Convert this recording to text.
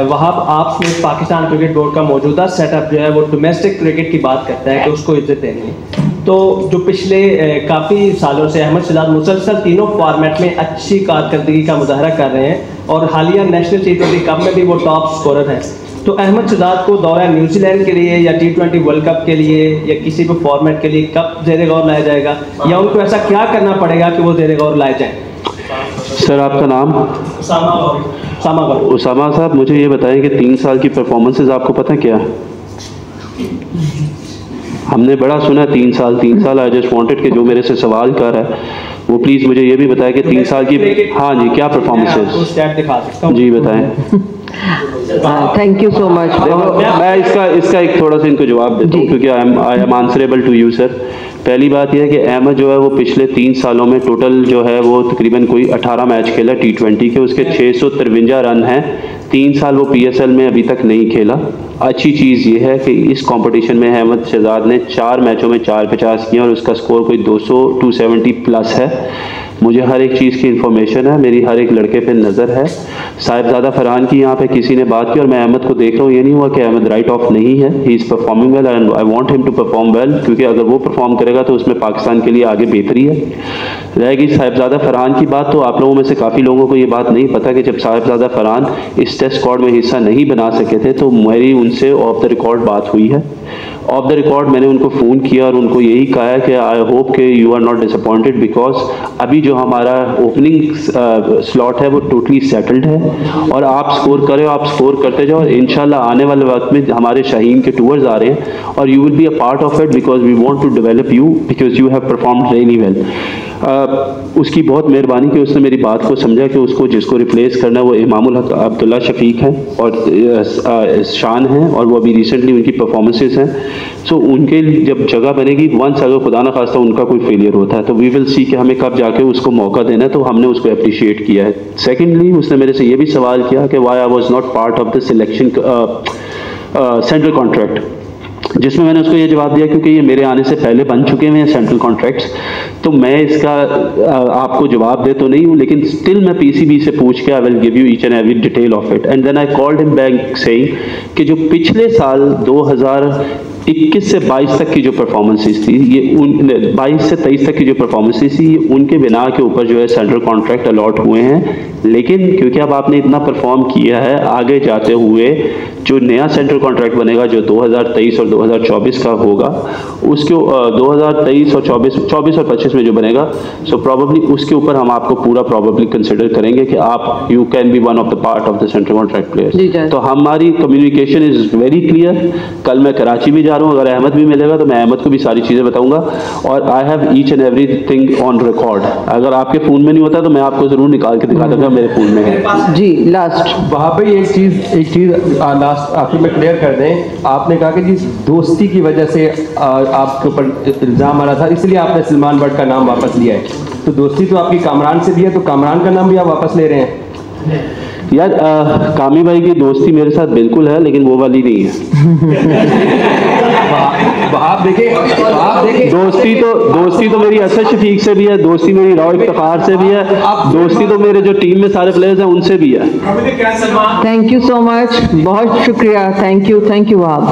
वहाँ आप में पाकिस्तान क्रिकेट बोर्ड का मौजूदा सेटअप जो है वो डोमेस्टिक क्रिकेट की बात करता है कि उसको इज्जत देनी है। तो जो पिछले काफ़ी सालों से अहमद शहजाद मुसलसल तीनों फॉर्मेट में अच्छी कारकर्दगी का मुजाहरा कर रहे हैं और हालिया नेशनल T20 कप में भी वो टॉप स्कोरर हैं। तो अहमद शहजाद को दौरा न्यूजीलैंड के लिए या T20 वर्ल्ड कप के लिए या किसी भी फॉर्मेट के लिए कब ज़ेरे गौर लाया जाएगा, या उनको ऐसा क्या करना पड़ेगा कि वो ज़ेरे गौर लाए जाएँ? सर आपका नाम? उसामा साहब, मुझे ये बताएं कि 3 साल की परफॉर्मेंसेस आपको पता है क्या? हमने बड़ा सुना 3 साल। आई जस्ट वांटेड कि जो मेरे से सवाल कर रहा है वो प्लीज़ मुझे ये भी बताएं कि 3 साल की, हाँ जी, क्या परफॉर्मेंसेस जी बताएं। Thank you so much. मैं इसका एक थोड़ा सा इनको जवाब देता हूँ क्योंकि I am answerable to you sir. पहली बात यह है कि अहमद जो है वो पिछले 3 सालों में टोटल जो है वो तकरीबन कोई 18 मैच खेला T20 के, उसके 653 रन हैं। 3 साल वो PSL में अभी तक नहीं खेला। अच्छी चीज़ ये है कि इस कंपटीशन में अहमद शहजाद ने 4 मैचों में 4 50 किया और उसका स्कोर कोई 270 प्लस है। मुझे हर एक चीज़ की इन्फॉर्मेशन है, मेरी हर एक लड़के पे नज़र है। साहिबजादा फरहान की यहाँ पे किसी ने बात की और मैं अहमद को देख रहा हूँ, ये नहीं हुआ कि अहमद राइट ऑफ नहीं है। He is performing well and I want him to perform well, क्योंकि अगर वो परफॉर्म करेगा तो उसमें पाकिस्तान के लिए आगे बेहतरी है। रहेगी साहिबजादा फरहान की बात, तो आप लोगों में से काफ़ी लोगों को ये बात नहीं पता कि जब साहिबजादा फरहान इस टेस्ट स्क्वाड में हिस्सा नहीं बना सके थे तो मेरी उनसे ऑफ द रिकॉर्ड बात हुई है। ऑफ द रिकॉर्ड मैंने उनको फ़ोन किया और उनको यही कहा है कि आई होप कि you are not disappointed, because अभी जो हमारा ओपनिंग स्लॉट है वो टोटली सेटल्ड है और आप स्कोर करें, आप स्कोर करते जाओ। इंशाल्लाह आने वाले वक्त में हमारे शाहीन के टूर्स आ रहे हैं और you will be a part of it because we want to develop you because you have performed really well. उसकी बहुत मेहरबानी कि उसने मेरी बात को समझा कि उसको जिसको रिप्लेस करना है वो इमामुल हक अब्दुल्ला शफीक हैं और शान हैं और वो अभी रिसेंटली उनकी परफॉर्मेंसेस हैं। सो उनके जब जगह बनेगी, वंस अगर खुदा न खास्ता उनका कोई फेलियर होता है तो वी विल सी कि हमें कब जाके उसको मौका देना है, तो हमने उसको अप्रिशिएट किया है। सेकेंडली उसने मेरे से ये भी सवाल किया कि why I was not part of the selection central contract, जिसमें मैंने उसको ये जवाब दिया क्योंकि ये मेरे आने से पहले बन चुके हुए हैं सेंट्रल कॉन्ट्रैक्ट्स, तो मैं इसका आपको जवाब दे तो नहीं हूँ, लेकिन स्टिल मैं PCB से पूछ के I will give you each and every detail of it. And then I called him back saying कि जो पिछले साल 2021 से 22 तक की जो परफॉर्मेंसेस थी, ये 22 से 23 तक की जो परफॉर्मेंसेस थी, ये उनके बिना के ऊपर जो है सेंट्रल कॉन्ट्रैक्ट अलॉट हुए हैं। लेकिन क्योंकि अब आपने इतना परफॉर्म किया है, आगे जाते हुए जो नया सेंट्रल कॉन्ट्रैक्ट बनेगा जो 2023 और 2024 का होगा, उसके 2023 और 24 और 25 में जो बनेगा, सो प्रॉबली उसके ऊपर हम आपको पूरा प्रॉबली कंसिडर करेंगे कि आप you can be one of the part of the central contract players. तो हमारी कम्युनिकेशन इज वेरी क्लियर। कल मैं कराची भी जा रहा हूँ, अगर अहमद भी मिलेगा तो मैं अहमद को भी सारी चीज़ें बताऊंगा और I have each and every thing on record. अगर आपके फ़ोन में नहीं होता तो मैं आपको ज़रूर निकाल के दिखा दूंगा, मेरे फ़ोन में है जी। लास्ट वहाँ पे एक चीज़ लास्ट आखिर में क्लियर कर दें। आपने कहा कि जी दोस्ती की वजह से आपके ऊपर इल्ज़ाम आ रहा था, इसलिए आपने सलमान बट का नाम वापस लिया है। तो दोस्ती तो आपकी कामरान से भी है, तो कामरान का नाम भी आप वापस ले रहे हैं? यार कामी भाई की दोस्ती मेरे साथ बिल्कुल है, लेकिन वो वाली नहीं है। आप देखें दोस्ती तो मेरी असद शफीक से भी है, दोस्ती मेरी राव इफ्तिखार से भी है, दोस्ती तो मेरे जो टीम में सारे प्लेयर्स हैं उनसे भी है। थैंक यू सो मच, बहुत शुक्रिया। Thank you Wahab.